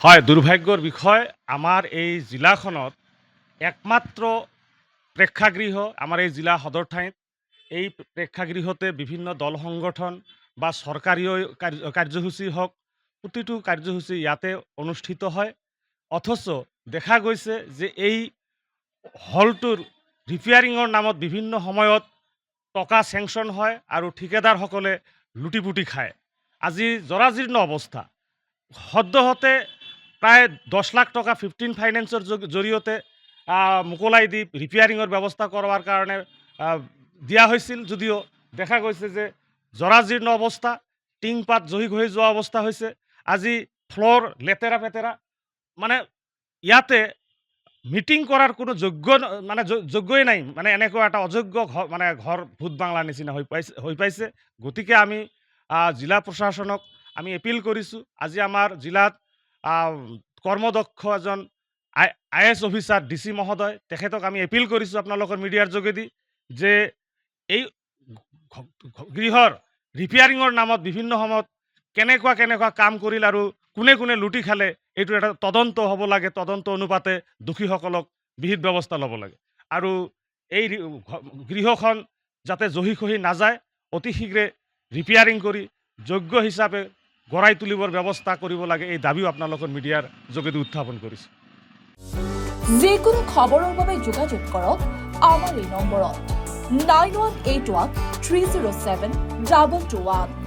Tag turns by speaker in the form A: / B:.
A: হয়, দুৰ্ভাগ্যৰ বিষয় আমাৰ এই জিলাখনত একমাত্ৰ প্ৰেক্ষাগৃহ আমাৰ এই জিলা সদৰ ঠাইত এই প্ৰেক্ষাগৃহতে বিভিন্ন দল সংগঠন বা চৰকাৰীয় কাৰ্যসূচী হওক প্ৰতিটো কাৰ্যসূচী ইয়াতে অনুষ্ঠিত হয়। অথচ দেখা গৈছে যে এই হলটোৰ ৰিপেয়াৰিঙৰ নামত বিভিন্ন সময়ত টকা চেংচন হয় আৰু ঠিকাদাৰসকলে লুটি-পুটি খায়। আজি জৰাজীৰ্ণ অৱস্থা। সদ্যহতে প্ৰায় 10 লাখ টকা 15 ফাইনেন্সৰ জৰিয়তে মোকলাই দি ৰিপেয়াৰিঙৰ ব্যৱস্থা কৰাৰ কাৰণে দিয়া হৈছিল, যদিও দেখা গৈছে যে জৰাজীৰ্ণ অৱস্থা, টিংপাত জহি খহি যোৱা অৱস্থা হৈছে। আজি ফ্ল'ৰ লেতেৰা পেতেৰা, মানে ইয়াতে মিটিং কৰাৰ কোনো যোগ্যই নাই, মানে এনেকুৱা এটা অযোগ্য ঘৰ ভূত বাংলাৰ নিচিনা হৈ পাইছে। গতিকে আমি জিলা প্ৰশাসনক আমি এপিল কৰিছোঁ। আজি আমাৰ জিলাত কৰ্মদক্ষ এজন IAS অফিচাৰ DC মহোদয়, তেখেতক আমি এপিল কৰিছোঁ আপোনালোকৰ মিডিয়াৰ যোগেদি যে এই গৃহৰ ৰিপেয়াৰিঙৰ নামত বিভিন্ন সময়ত কেনেকুৱা কাম কৰিল আৰু কোনে লুটি খালে এইটো এটা তদন্ত হ'ব লাগে। তদন্ত অনুপাতে দোষীসকলক বিহিত ব্যৱস্থা ল'ব লাগে আৰু এই গৃহখন যাতে জহি খহি নাযায়, অতি শীঘ্ৰে ৰিপেয়াৰিং কৰি যোগ্য হিচাপে গঢ়াই তুলিবৰ ব্যৱস্থা কৰিব লাগে। এই দাবীও আপোনালোকৰ মিডিয়াৰ যোগেদি উত্থাপন কৰিছোঁ।
B: যিকোনো খবৰৰ বাবে যোগাযোগ কৰক আমাৰ এই নম্বৰত 9181 307 221।